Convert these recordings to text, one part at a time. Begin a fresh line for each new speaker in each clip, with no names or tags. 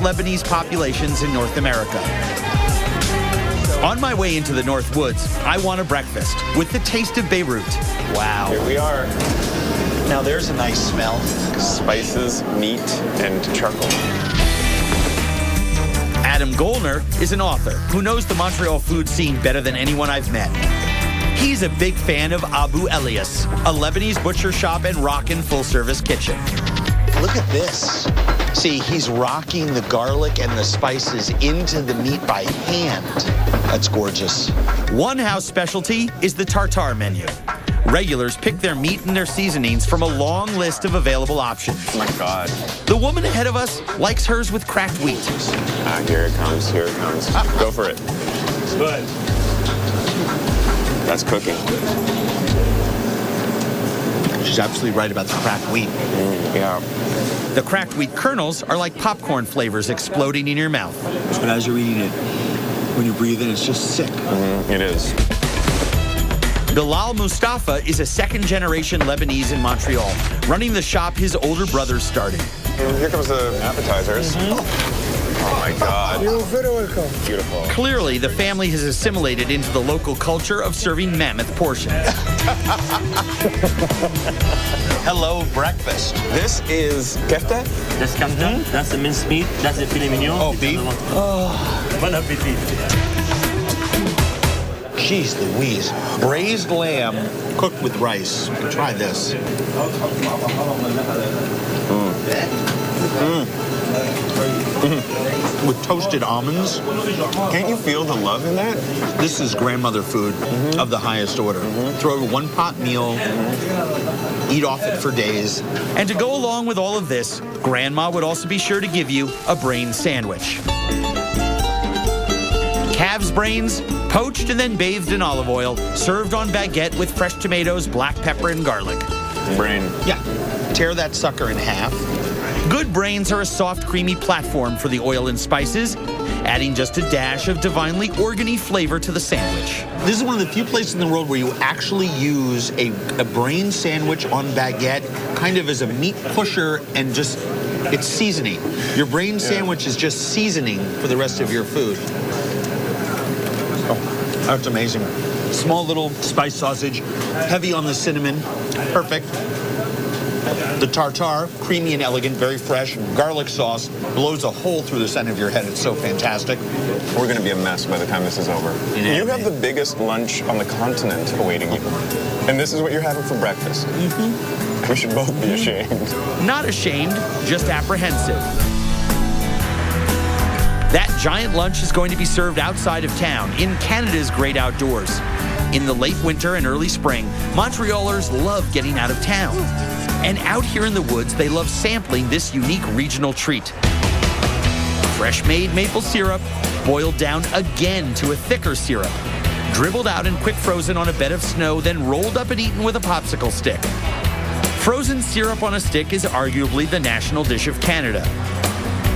Lebanese populations in North America. On my way into the North Woods, I want a breakfast with the taste of Beirut.
Wow.
Here we are.
Now there's a nice smell.
Spices, meat, and charcoal.
Adam Gollner is an author who knows the Montreal food scene better than anyone I've met. He's a big fan of Abu Elias, a Lebanese butcher shop and rockin' full-service kitchen.
Look at this. See, he's rocking the garlic and the spices into the meat by hand. That's gorgeous.
One house specialty is the tartar menu. Regulars pick their meat and their seasonings from a long list of available options.
Oh my God.
The woman ahead of us likes hers with cracked wheat.
Here it comes, here it comes. Go for it.
Good.
That's cooking.
She's absolutely right about the cracked wheat.
Yeah.
The cracked wheat kernels are like popcorn flavors exploding in your mouth.
But as you're eating it, when you breathe in, it's just sick.
It is.
Bilal Mustafa is a second-generation Lebanese in Montreal. Running the shop his older brother started.
And here comes the appetizers. Oh my God.
You're very welcome.
Beautiful.
Clearly, the family has assimilated into the local culture of serving mammoth portions.
Hello, breakfast.
This is kefta?
That's kafta. That's the minced meat. That's the filet mignon.
Oh, beef?
Bon appetit.
Jeez Louise. Braised lamb cooked with rice. Try this. With toasted almonds.
Can't you feel the love in that?
This is grandmother food of the highest order. Throw it in one pot meal, eat off it for days.
And to go along with all of this, Grandma would also be sure to give you a brain sandwich. Calves brains, poached and then bathed in olive oil, served on baguette with fresh tomatoes, black pepper, and garlic.
Brain.
Yeah, tear that sucker in half.
Good brains are a soft, creamy platform for the oil and spices, adding just a dash of divinely organy flavor to the sandwich.
This is one of the few places in the world where you actually use a brain sandwich on baguette kind of as a meat pusher and just, it's seasoning. Your brain sandwich is just seasoning for the rest of your food. Oh, that's amazing. Small little spice sausage, heavy on the cinnamon, perfect. The tartar, creamy and elegant, very fresh. Garlic sauce blows a hole through the center of your head. It's so fantastic.
We're going to be a mess by the time this is over. You have the biggest lunch on the continent awaiting you. And this is what you're having for breakfast. We should both be ashamed.
Not ashamed, just apprehensive. That giant lunch is going to be served outside of town, in Canada's great outdoors. In the late winter and early spring, Montrealers love getting out of town. And out here in the woods, they love sampling this unique regional treat. Fresh-made maple syrup, boiled down again to a thicker syrup, dribbled out and quick frozen on a bed of snow, then rolled up and eaten with a popsicle stick. Frozen syrup on a stick is arguably the national dish of Canada.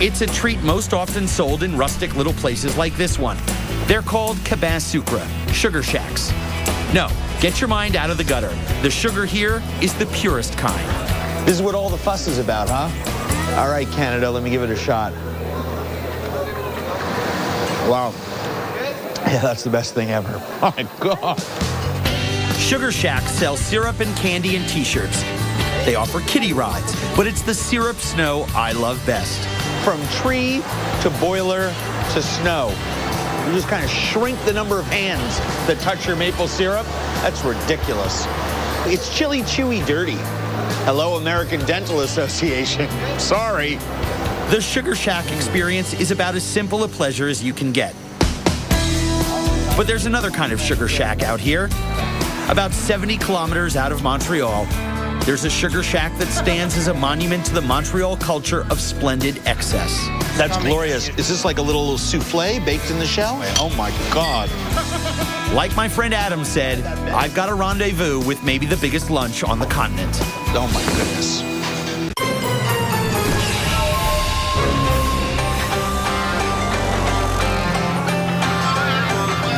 It's a treat most often sold in rustic little places like this one. They're called cabane sucre, sugar shacks. No, get your mind out of the gutter. The sugar here is the purest kind.
This is what all the fuss is about, huh? All right, Canada, let me give it a shot. Wow. Yeah, that's the best thing ever. Oh, my God.
Sugar Shacks sell syrup and candy and T-shirts. They offer kiddie rides, but it's the syrup snow I love best.
From tree to boiler to snow. You just kind of shrink the number of hands that touch your maple syrup. That's ridiculous. It's chilly, chewy, dirty. Hello, American Dental Association. Sorry.
The Sugar Shack experience is about as simple a pleasure as you can get. But there's another kind of Sugar Shack out here. About 70 kilometers out of Montreal, there's a Sugar Shack that stands as a monument to the Montreal culture of splendid excess.
That's glorious. Is this like a little souffle baked in the shell? Oh, my God.
Like my friend Adam said, I've got a rendezvous with maybe the biggest lunch on the continent.
Oh, my goodness.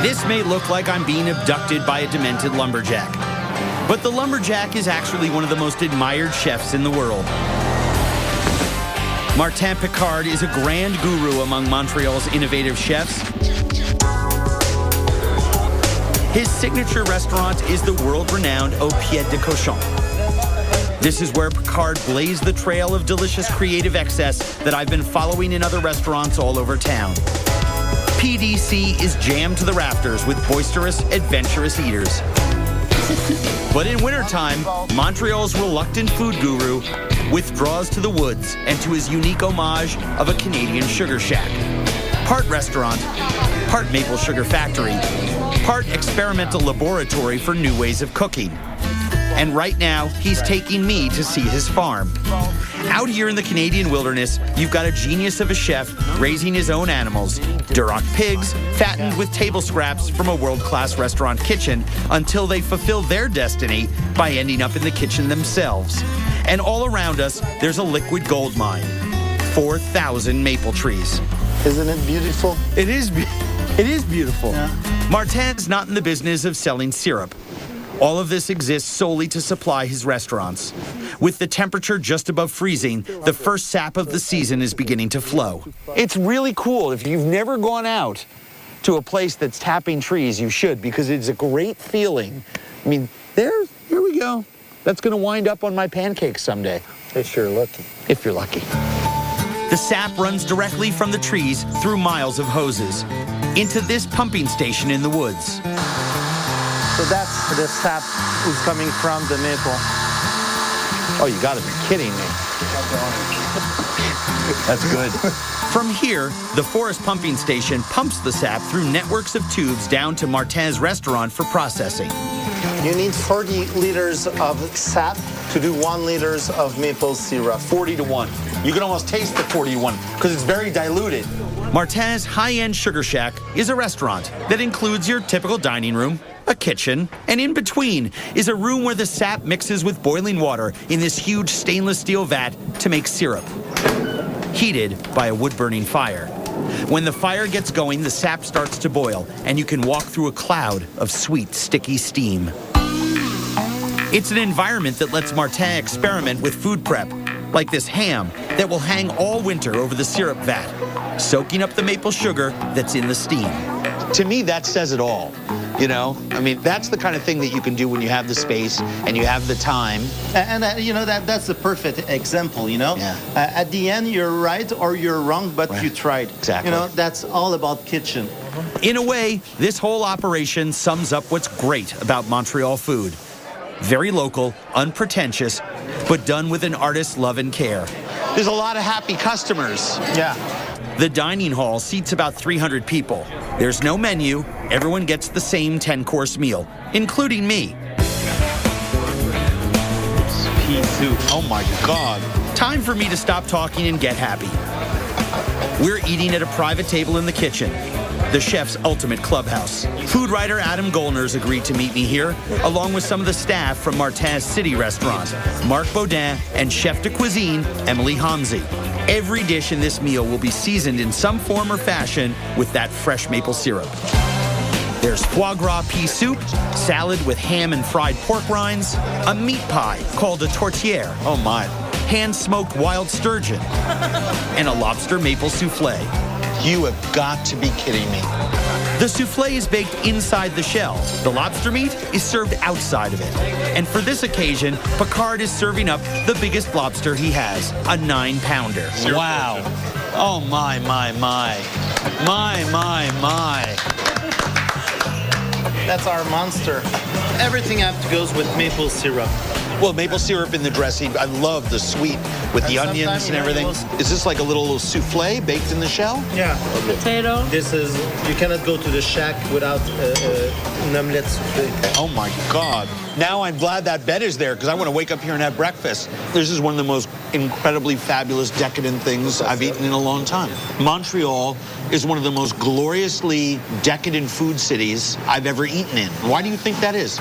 This may look like I'm being abducted by a demented lumberjack, but the lumberjack is actually one of the most admired chefs in the world. Martin Picard is a grand guru among Montreal's innovative chefs. His signature restaurant is the world-renowned Au Pied de Cochon. This is where Picard blazed the trail of delicious creative excess that I've been following in other restaurants all over town. PDC is jammed to the rafters with boisterous, adventurous eaters. But in wintertime, Montreal's reluctant food guru withdraws to the woods and to his unique homage of a Canadian sugar shack. Part restaurant, part maple sugar factory, part experimental laboratory for new ways of cooking. And right now, he's taking me to see his farm. Out here in the Canadian wilderness, you've got a genius of a chef raising his own animals, Duroc pigs, fattened with table scraps from a world-class restaurant kitchen until they fulfill their destiny by ending up in the kitchen themselves. And all around us, there's a liquid gold mine, 4,000 maple trees.
Isn't it beautiful?
It is beautiful.
Yeah.
Martin's not in the business of selling syrup. All of this exists solely to supply his restaurants. With the temperature just above freezing, the first sap of the season is beginning to flow.
It's really cool. If you've never gone out to a place that's tapping trees, you should, because it's a great feeling. I mean, here we go. That's going to wind up on my pancakes someday.
If you're lucky.
If you're lucky.
The sap runs directly from the trees through miles of hoses into this pumping station in the woods.
So that's the sap who's coming from the maple.
Oh, you got to be kidding me. That's good.
From here, the forest pumping station pumps the sap through networks of tubes down to Martin's restaurant for processing.
You need 40 liters of sap to do 1 liter of maple syrup.
40 to 1. You can almost taste the 40 to 1 because it's very diluted.
Martin's high-end sugar shack is a restaurant that includes your typical dining room, a kitchen, and in between is a room where the sap mixes with boiling water in this huge stainless steel vat to make syrup, heated by a wood-burning fire. When the fire gets going, the sap starts to boil, and you can walk through a cloud of sweet, sticky steam. It's an environment that lets Martin experiment with food prep, like this ham that will hang all winter over the syrup vat, soaking up the maple sugar that's in the steam.
To me, that says it all. You know, I mean, that's the kind of thing that you can do when you have the space and you have the time.
And you know, that's the perfect example, you know?
Yeah.
At the end, you're right or you're wrong, but
Right.
you tried.
Exactly.
You know, that's all about kitchen.
In a way, this whole operation sums up what's great about Montreal food. Very local, unpretentious, but done with an artist's love and care.
There's a lot of happy customers.
Yeah.
The dining hall seats about 300 people. There's no menu. Everyone gets the same 10-course meal, including me.
Pea soup.
Oh my God.
Time for me to stop talking and get happy. We're eating at a private table in the kitchen, the chef's ultimate clubhouse. Food writer Adam Gollner's agreed to meet me here, along with some of the staff from Martin's City restaurant, Marc Baudin, and chef de cuisine, Emily Hamzy. Every dish in this meal will be seasoned in some form or fashion with that fresh maple syrup. There's foie gras pea soup, salad with ham and fried pork rinds, a meat pie called a tourtière,
Oh my.
hand-smoked wild sturgeon, and a lobster maple soufflé.
You have got to be kidding me.
The soufflé is baked inside the shell. The lobster meat is served outside of it. And for this occasion, Picard is serving up the biggest lobster he has, a 9-pounder.
Wow. Oh my.
That's our monster. Everything have to goes with maple syrup.
Well, maple syrup in the dressing. I love the sweet with the
And
onions
sometimes,
and
you know,
everything.
those-
Is this like a little souffle baked in the shell?
Yeah.
Potato.
This is, you cannot go to the shack without an omelette soufflé.
Oh my God. Now I'm glad that bed is there because I want to wake up here and have breakfast. This is one of the most incredibly fabulous, decadent things I've eaten in a long time. Montreal is one of the most gloriously decadent food cities I've ever eaten in. Why do you think that is?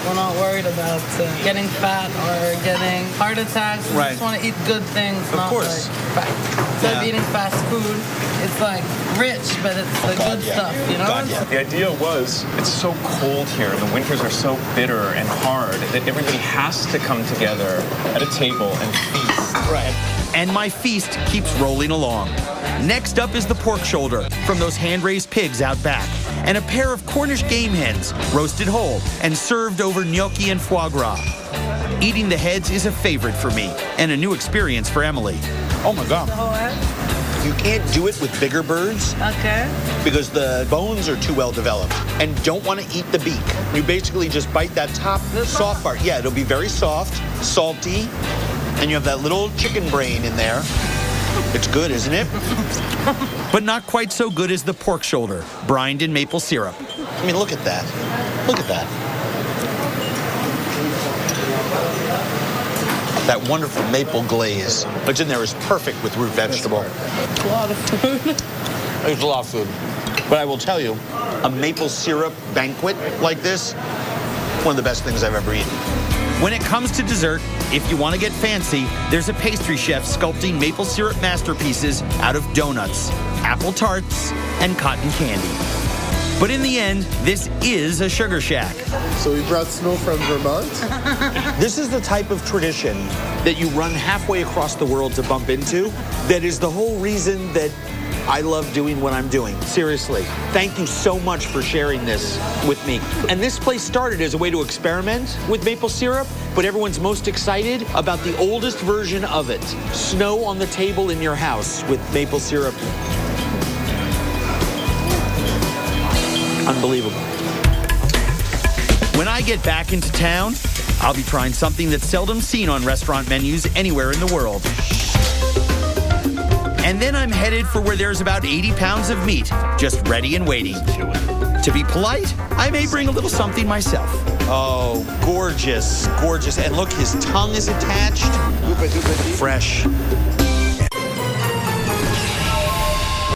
We're not worried about getting fat or getting heart attacks. We
Right.
just want to eat good things, not
course.
like fat. Instead of eating fast food, it's like rich, but it's the
God,
good
yeah.
stuff, you know?
God, yeah.
The idea was, it's so cold here, the winters are so bitter and hard that everybody has to come together at a table and feast.
Right.
And my feast keeps rolling along. Next up is the pork shoulder from those hand-raised pigs out back, and a pair of Cornish game hens, roasted whole and served over gnocchi and foie gras. Eating the heads is a favorite for me, and a new experience for Emily.
Oh my God.
The whole head?
You can't do it with bigger birds
Okay.
because the bones are too well developed and don't want to eat the beak. You basically just bite that top soft part. Yeah, it'll be very soft, salty, and you have that little chicken brain in there. It's good, isn't it?
But not quite so good as the pork shoulder, brined in maple syrup.
I mean, look at that. Look at that. That wonderful maple glaze. What's in there is perfect with root vegetable.
A lot of food.
It's a lot of food. But I will tell you, a maple syrup banquet like this, one of the best things I've ever eaten.
When it comes to dessert, if you want to get fancy, there's a pastry chef sculpting maple syrup masterpieces out of donuts, apple tarts, and cotton candy. But in the end, this is a sugar shack.
So we brought snow from Vermont.
This is the type of tradition that you run halfway across the world to bump into. That is the whole reason that I love doing what I'm doing. Seriously. Thank you so much for sharing this with me. And this place started as a way to experiment with maple syrup, but everyone's most excited about the oldest version of it. Snow on the table in your house with maple syrup. Unbelievable.
When I get back into town, I'll be trying something that's seldom seen on restaurant menus anywhere in the world. And then I'm headed for where there's about 80 pounds of meat, just ready and waiting. To be polite, I may bring a little something myself.
Oh, gorgeous, gorgeous. And look, his tongue is attached. Fresh.